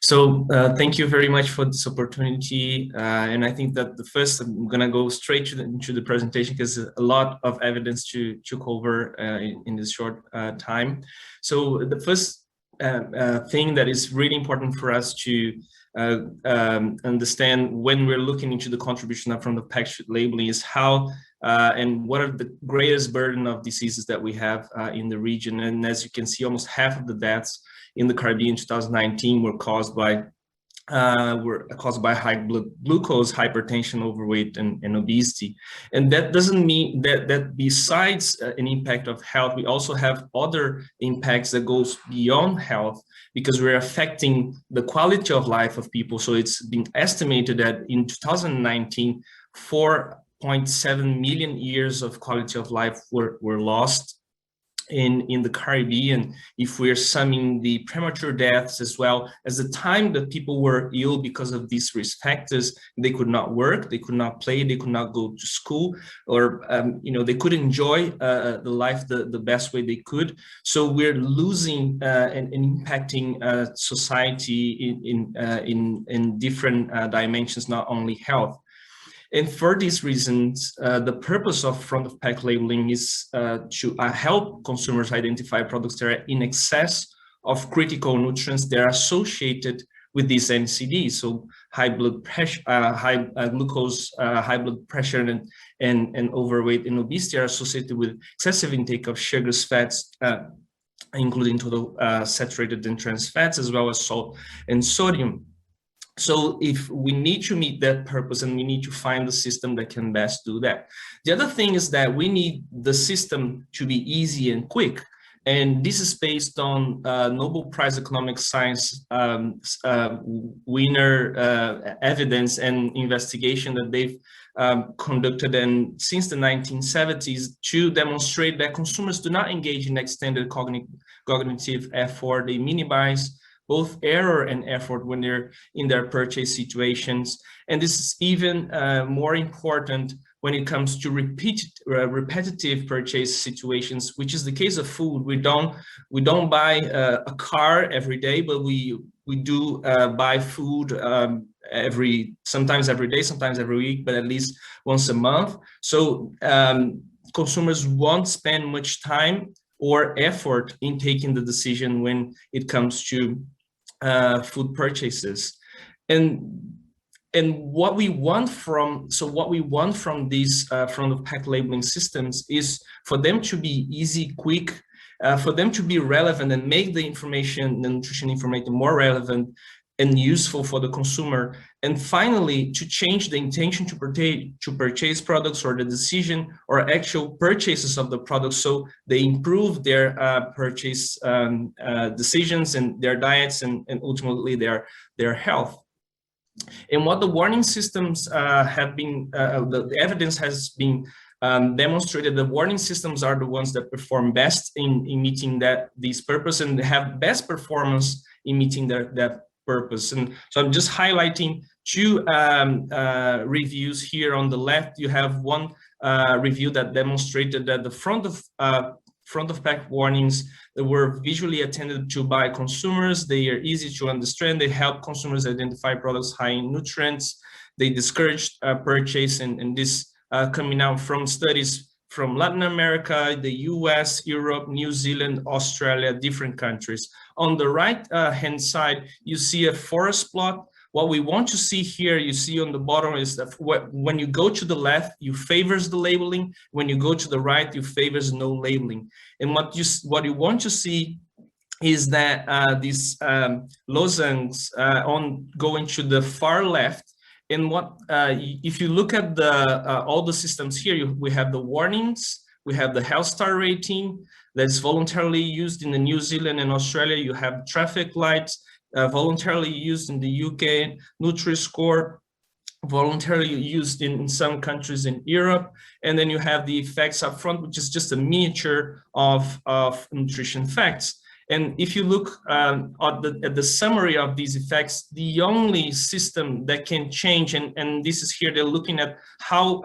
Thank you very much for this opportunity. And I think that I'm going to go straight into the presentation because a lot of evidence to cover in this short time. So the first thing that is really important for us to understand when we're looking into the contribution from the package labeling is how and what are the greatest burden of diseases that we have in the region. And as you can see, almost half of the deaths in the Caribbean in 2019 were caused by high blood glucose, hypertension, overweight, and obesity. And that doesn't mean that besides an impact of health, we also have other impacts that goes beyond health because we're affecting the quality of life of people. So it's been estimated that in 2019, 4.7 million years of quality of life were lost in the Caribbean, if we're summing the premature deaths as well as the time that people were ill because of these risk factors. They could not work, they could not play, they could not go to school, or they could enjoy the life the best way they could. So we're losing and impacting society in different dimensions, not only health. And for these reasons, the purpose of front of pack labeling is to help consumers identify products that are in excess of critical nutrients that are associated with these NCDs. So high blood pressure, high glucose, high blood pressure, and overweight and obesity are associated with excessive intake of sugars, fats, including total saturated and trans fats, as well as salt and sodium. So if we need to meet that purpose, and we need to find the system that can best do that. The other thing is that we need the system to be easy and quick. And this is based on Nobel Prize Economic Science winner evidence and investigation that they've conducted and since the 1970s to demonstrate that consumers do not engage in extended cognitive effort. They minimize both error and effort when they're in their purchase situations. And this is even more important when it comes to repetitive purchase situations, which is the case of food. We don't buy a car every day, but we do buy food sometimes every day, sometimes every week, but at least once a month. So consumers won't spend much time or effort in taking the decision when it comes to food purchases. And what we want from these front of pack labeling systems is for them to be easy, quick, for them to be relevant and make the nutrition information more relevant and useful for the consumer. And finally, to change the intention to purchase products or the decision or actual purchases of the products, so they improve their purchase decisions and their diets and ultimately their health. And what the warning systems have been, the evidence has been demonstrated. The warning systems are the ones that perform best in meeting these purpose and have best performance in meeting that purpose. And so I'm just highlighting two reviews here. On the left, you have one review that demonstrated that the front of pack warnings that were visually attended to by consumers. They are easy to understand. They help consumers identify products high in nutrients. They discourage purchase, and this coming out from studies from Latin America, the US, Europe, New Zealand, Australia, different countries. On the right hand side, you see a forest plot. What we want to see here, you see on the bottom, is that when you go to the left, you favors the labeling. When you go to the right, you favors no labeling. And what you want to see is that these lozenges on going to the far left. And if you look at all the systems here, we have the warnings, we have the health star rating that's voluntarily used in the New Zealand and Australia. You have traffic lights voluntarily used in the UK, Nutri-Score voluntarily used in some countries in Europe, and then you have the effects up front, which is just a miniature of nutrition facts. And if you look at the summary of these effects, the only system that can change, and this is here, they're looking at how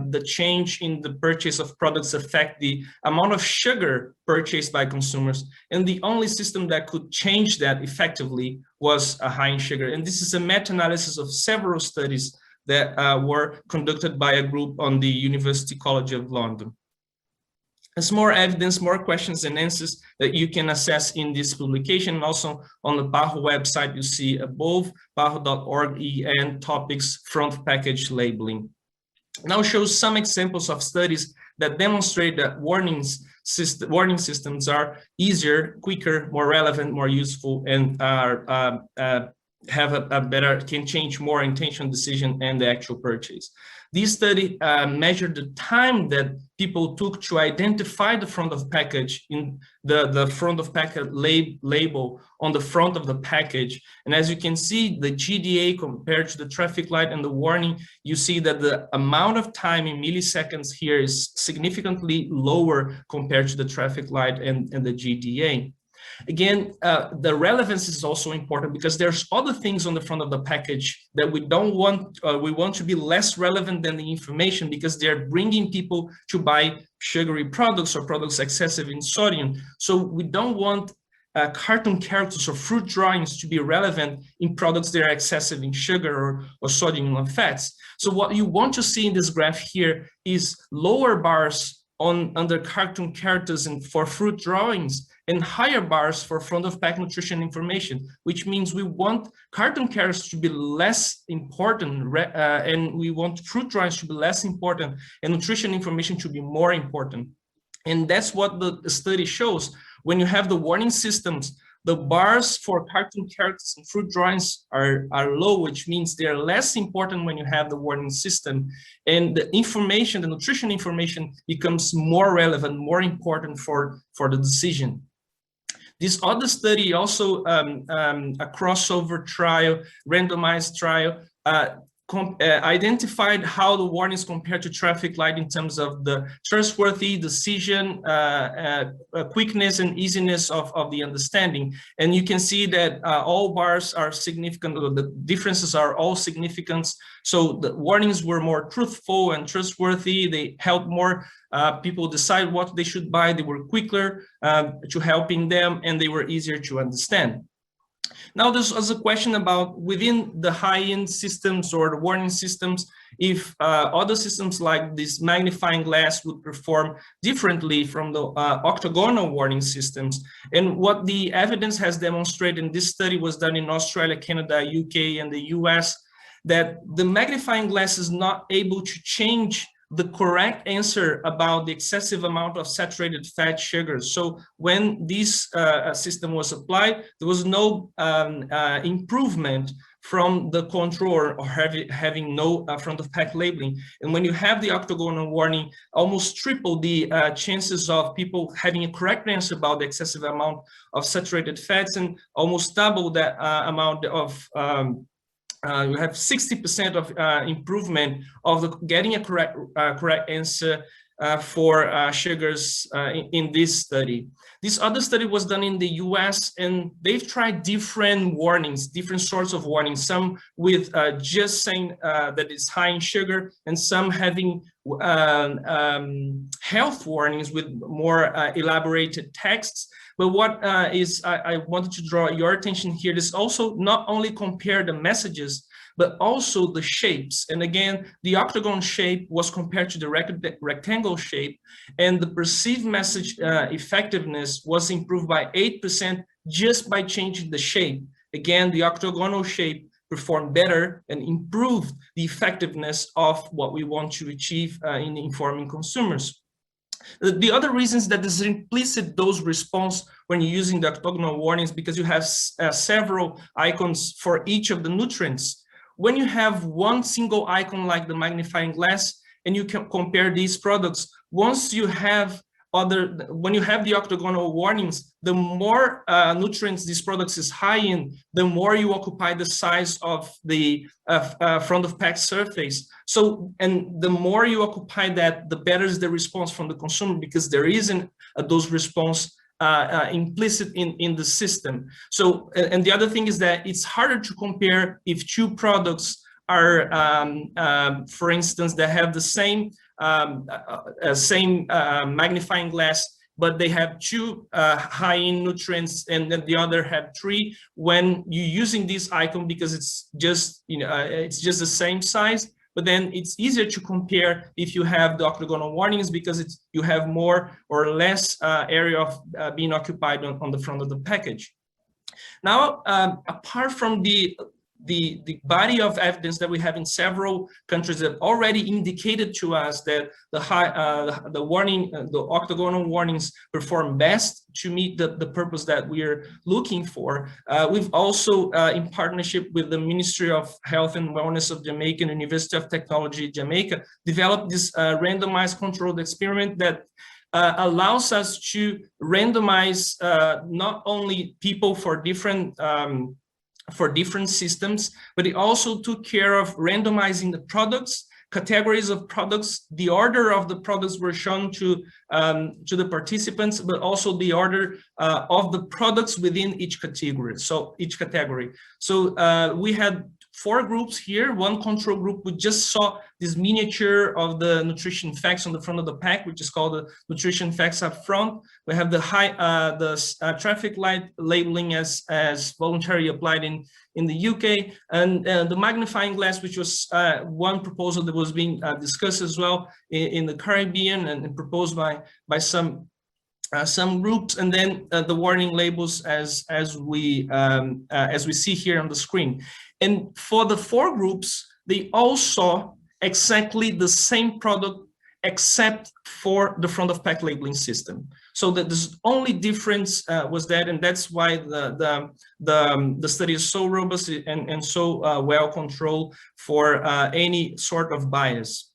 the change in the purchase of products affect the amount of sugar purchased by consumers. And the only system that could change that effectively was high in sugar. And this is a meta-analysis of several studies that were conducted by a group on the University College of London. There's more evidence, more questions and answers that you can access in this publication. And also on the PAHO website, you see above PAHO.org EN topics front package labeling. Now shows some examples of studies that demonstrate that warning systems are easier, quicker, more relevant, more useful, and are have a better, can change more intentional decision and the actual purchase. This study measured the time that people took to identify the front of package in the front of package label on the front of the package. And as you can see, the GDA compared to the traffic light and the warning, you see that the amount of time in milliseconds here is significantly lower compared to the traffic light and the GDA. Again, the relevance is also important because there's other things on the front of the package that we don't want, we want to be less relevant than the information because they're bringing people to buy sugary products or products excessive in sodium. So we don't want cartoon characters or fruit drawings to be relevant in products that are excessive in sugar or sodium and fats. So what you want to see in this graph here is lower bars under cartoon characters and for fruit drawings, and higher bars for front of pack nutrition information, which means we want cartoon characters to be less important and we want fruit drawings to be less important and nutrition information to be more important. And that's what the study shows. When you have the warning systems, the bars for cartoon characters and fruit drawings are low, which means they're less important when you have the warning system. And the information, the nutrition information becomes more relevant, more important for the decision. This other study also, a crossover trial, randomized trial, identified how the warnings compare to traffic light in terms of the trustworthy decision, quickness and easiness of the understanding. And you can see that all bars are significant, the differences are all significant. So the warnings were more truthful and trustworthy. They helped more people decide what they should buy. They were quicker to helping them, and they were easier to understand. Now, there's also a question about within the high-end systems or the warning systems, if other systems like this magnifying glass would perform differently from the octagonal warning systems. And what the evidence has demonstrated, and this study was done in Australia, Canada, UK, and the US, that the magnifying glass is not able to change the correct answer about the excessive amount of saturated fat sugars. So when this system was applied, there was no improvement from the control or having no front of pack labeling. And when you have the octagonal warning, almost triple the chances of people having a correct answer about the excessive amount of saturated fats, and almost double that amount of you have 60% of improvement of getting a correct answer for sugars in this study. This other study was done in the US, and they've tried different warnings, different sorts of warnings, some with just saying that it's high in sugar, and some having health warnings with more elaborated texts. But what I wanted to draw your attention here is also not only compare the messages, but also the shapes. And again, the octagon shape was compared to the rectangle shape, and the perceived message effectiveness was improved by 8% just by changing the shape. Again, the octagonal shape performed better and improved the effectiveness of what we want to achieve in informing consumers. The other reasons that there's implicit dose response when you're using the octagonal warnings, because you have several icons for each of the nutrients. When you have one single icon like the magnifying glass, and you can compare these products, once you have when you have the octagonal warnings, the more nutrients these products is high in, the more you occupy the size of the front of pack surface. So, and the more you occupy that, the better is the response from the consumer, because there isn't a dose response implicit in the system. So, and the other thing is that it's harder to compare if two products are, for instance, that have the same magnifying glass but they have 2 high in nutrients, and then the other have 3. When you're using this icon, because it's just, it's just the same size, but then it's easier to compare if you have the octagonal warnings, because you have more or less area of being occupied on the front of the package. Now, apart from the body of evidence that we have in several countries that already indicated to us that the octagonal warnings perform best to meet the purpose that we are looking for, we've also, in partnership with the Ministry of Health and Wellness of Jamaica and University of Technology Jamaica, developed this randomized controlled experiment that allows us to randomize not only people for different systems, but it also took care of randomizing the products, categories of products. The order of the products were shown to the participants, but also the order of the products within each category. So we had 4 groups here. One control group, we just saw this miniature of the nutrition facts on the front of the pack, which is called the nutrition facts up front. We have the traffic light labeling as voluntarily applied in the UK, and the magnifying glass, which was one proposal that was being discussed as well in the Caribbean and proposed by some groups, and then the warning labels as we see here on the screen. And for the 4 groups, they all saw exactly the same product except for the front of pack labeling system. So that the only difference was that, and that's why the study is so robust and so well controlled for any sort of bias.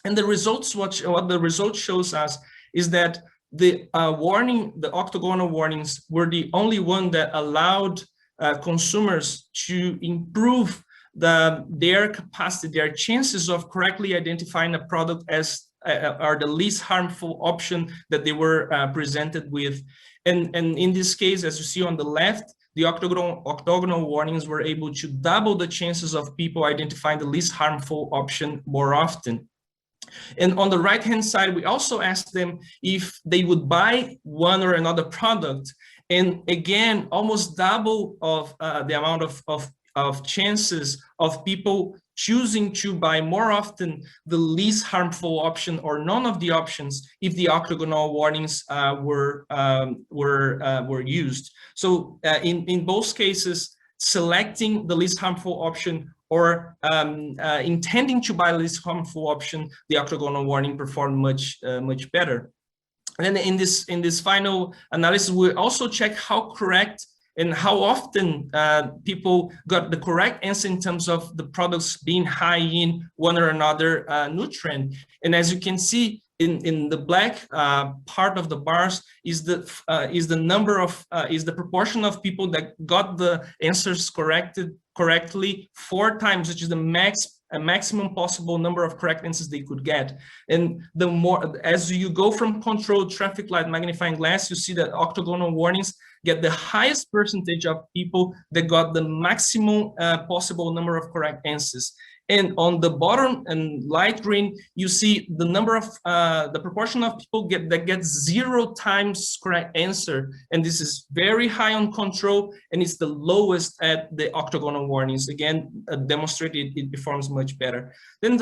And the results, what the result shows us is that the octagonal warnings were the only one that allowed consumers to improve their capacity, their chances of correctly identifying a product as are the least harmful option that they were presented with. And in this case, as you see on the left, the octagonal warnings were able to double the chances of people identifying the least harmful option more often. And on the right-hand side, we also asked them if they would buy one or another product. And again, almost double of the amount of chances of people choosing to buy more often the least harmful option or none of the options if the octagonal warnings were used. So in both cases, selecting the least harmful option or intending to buy the least harmful option, the octagonal warning performed much better. And then in this final analysis, we also check how correct and how often people got the correct answer in terms of the products being high in one or another nutrient. And as you can see, in the black part of the bars is the proportion of people that got the answers correctly 4 times, which is the maximum possible number of correct answers they could get. And the more, as you go from controlled traffic light magnifying glass, you see that octagonal warnings get the highest percentage of people that got the maximum possible number of correct answers. And on the bottom and light green, you see the number of the proportion of people that get 0 times correct answer, and this is very high on control, and it's the lowest at the octagonal warnings. Again, demonstrated it performs much better. Then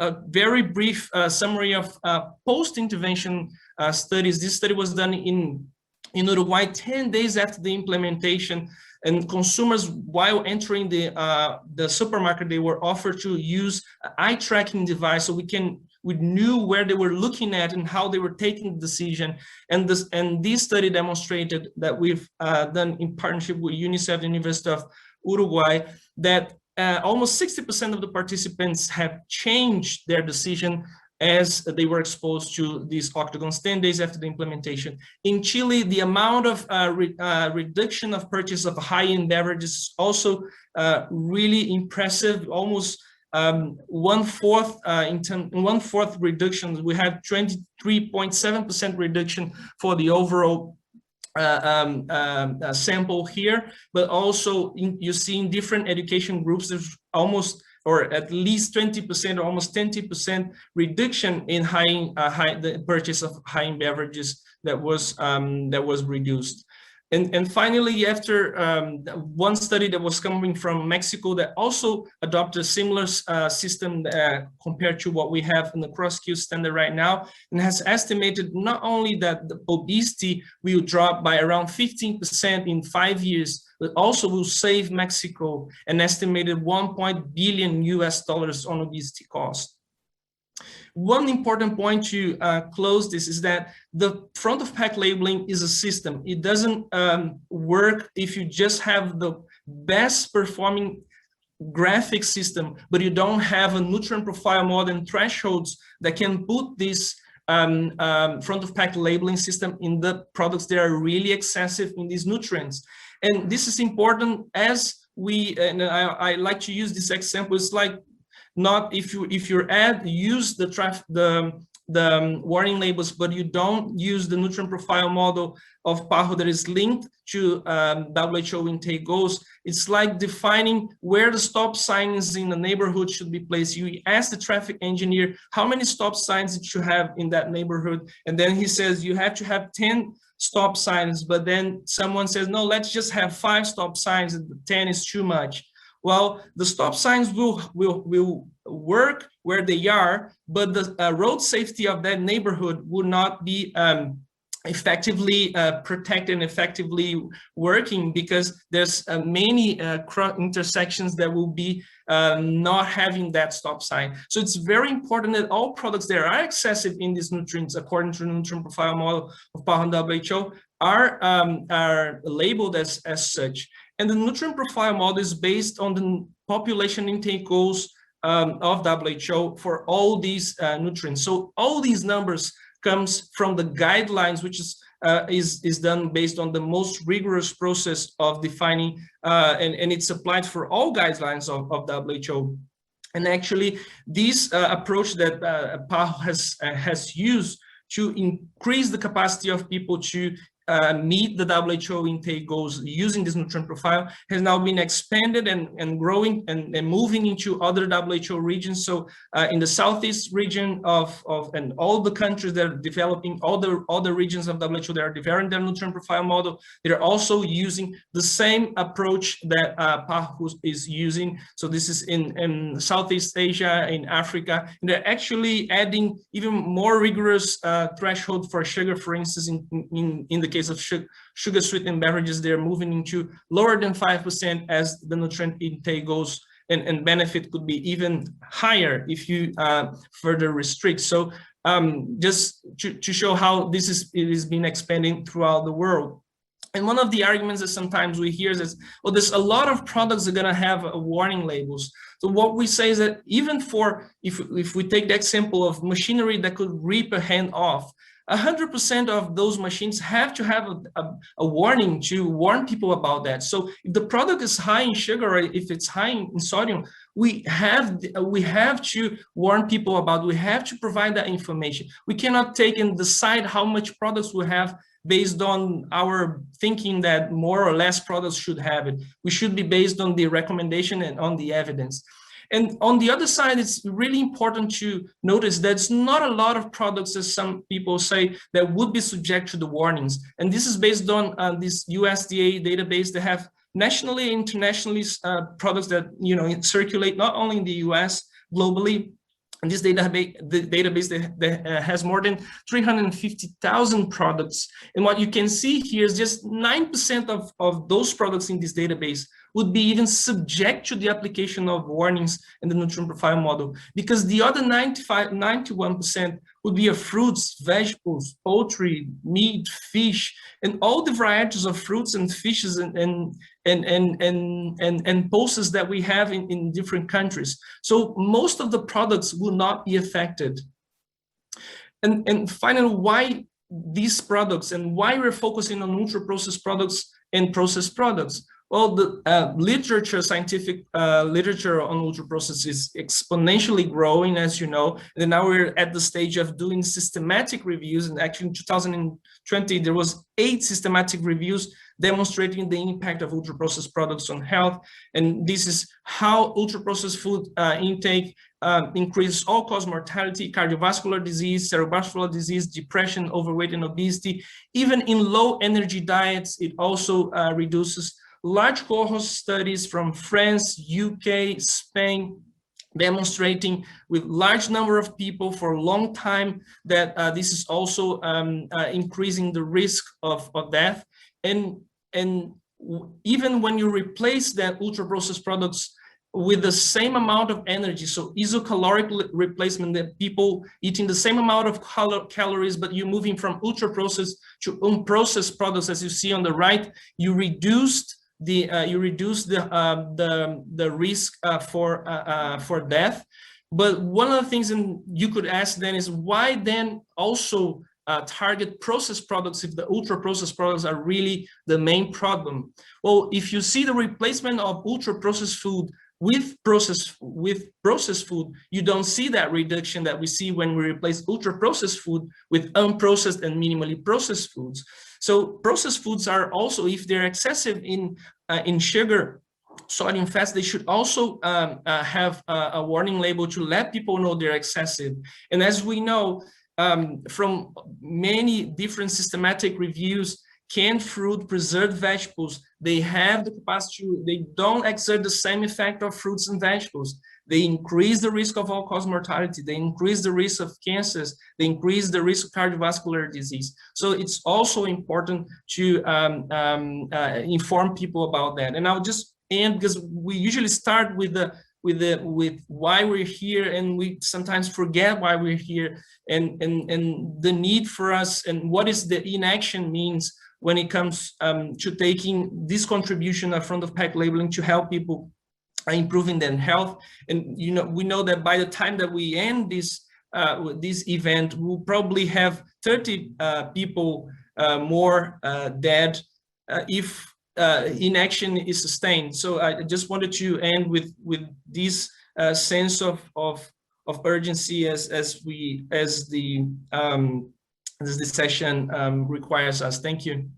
a very brief summary of post-intervention studies. This study was done in Uruguay 10 days after the implementation. And consumers, while entering the supermarket, they were offered to use an eye tracking device, so we knew where they were looking at and how they were taking the decision. And this study demonstrated that we've done in partnership with UNICEF, the University of Uruguay, that almost 60% of the participants have changed their decision as they were exposed to these octagons 10 days after the implementation. In Chile, the amount of reduction of purchase of high-end beverages is also really impressive, almost 1/4 reduction. We have 23.7% reduction for the overall sample here, but also you see in different education groups, there's almost or at least 20% or almost 20% reduction in the purchase of high-end beverages that was reduced. And finally, after one study that was coming from Mexico that also adopted a similar system compared to what we have in the cross-Q standard right now, and has estimated not only that the obesity will drop by around 15% in 5 years, but also will save Mexico an estimated $1 billion on obesity cost. One important point to close this is that the front of pack labeling is a system. It doesn't work if you just have the best performing graphic system, but you don't have a nutrient profile model and thresholds that can put this front of pack labeling system in the products that are really excessive in these nutrients. And this is important as and I like to use this example. It's like, not if your ad use the warning labels, but you don't use the nutrient profile model of PAHO that is linked to WHO intake goals. It's like defining where the stop signs in the neighborhood should be placed. You ask the traffic engineer how many stop signs it should have in that neighborhood, and then he says you have to have 10 stop signs, but then someone says, no, let's just have 5 stop signs, and 10 is too much. Well, the stop signs will work where they are, but the road safety of that neighborhood will not be effectively protected and effectively working, because there's many intersections that will be not having that stop sign. So it's very important that all products that are excessive in these nutrients, according to the nutrient profile model of PAHO and WHO, are labeled as such. And the nutrient profile model is based on the population intake goals of WHO for all these nutrients. So all these numbers comes from the guidelines, which is done based on the most rigorous process of defining, and it's applied for all guidelines of WHO. And actually, this approach that PAHO has used to increase the capacity of people to meet the WHO intake goals using this nutrient profile has now been expanded and growing and moving into other WHO regions. So in the Southeast region and all the countries that are developing, all the regions of WHO that are developing their nutrient profile model, they're also using the same approach that PAHO is using. So this is in Southeast Asia, in Africa, and they're actually adding even more rigorous threshold for sugar, for instance, in the case of sugar sweetened beverages, they're moving into lower than 5% as the nutrient intake goes, and benefit could be even higher if you further restrict. So just to show how this is being expanding throughout the world. And one of the arguments that sometimes we hear is, well, there's a lot of products that are going to have warning labels. So what we say is that even for, if we take the example of machinery that could rip a hand off, 100% of those machines have to have a warning to warn people about that. So if the product is high in sugar, or if it's high in sodium, we have to warn people about it. We have to provide that information. We cannot take and decide how much products we have based on our thinking that more or less products should have it. We should be based on the recommendation and on the evidence. And on the other side, it's really important to notice that it's not a lot of products, as some people say, that would be subject to the warnings. And this is based on this USDA database that have nationally and internationally products that circulate not only in the US, globally. And this database that has more than 350,000 products. And what you can see here is just 9% of those products in this database would be even subject to the application of warnings in the nutrient profile model, because the other 91% would be of fruits, vegetables, poultry, meat, fish, and all the varieties of fruits and fishes and pulses that we have in different countries. So most of the products will not be affected. And finally, why these products and why we're focusing on ultra-processed products and processed products? Well, the scientific literature on ultra-processed is exponentially growing, as you know. And now we're at the stage of doing systematic reviews. And actually in 2020, there was 8 systematic reviews demonstrating the impact of ultra-processed products on health. And this is how ultra-processed food intake increases all-cause mortality, cardiovascular disease, cerebrovascular disease, depression, overweight, and obesity. Even in low-energy diets, it also reduces. Large cohort studies from France, UK, Spain, demonstrating with large number of people for a long time that this is also increasing the risk of death. And even when you replace that ultra-processed products with the same amount of energy, so isocaloric replacement, that people eating the same amount of calories, but you're moving from ultra-processed to unprocessed products, as you see on the right, you reduce the risk for death. But one of the things you could ask then is, why then also target processed products if the ultra processed products are really the main problem? Well, if you see the replacement of ultra processed food with processed food, you don't see that reduction that we see when we replace ultra processed food with unprocessed and minimally processed foods. So processed foods are also, if they're excessive in sugar, sodium, fats, they should also have a warning label to let people know they're excessive. And as we know from many different systematic reviews, canned fruit, preserved vegetables, they have the capacity, they don't exert the same effect of fruits and vegetables. They increase the risk of all-cause mortality, they increase the risk of cancers, they increase the risk of cardiovascular disease. So it's also important to inform people about that. And I'll just end, because we usually start with why we're here, and we sometimes forget why we're here, and the need for us, and what is the inaction means when it comes to taking this contribution of front-of-pack labeling to help people improving their health. And we know that by the time that we end this event, we'll probably have 30 people more dead if inaction is sustained. So I just wanted to end with this sense of urgency as the session requires us. Thank you.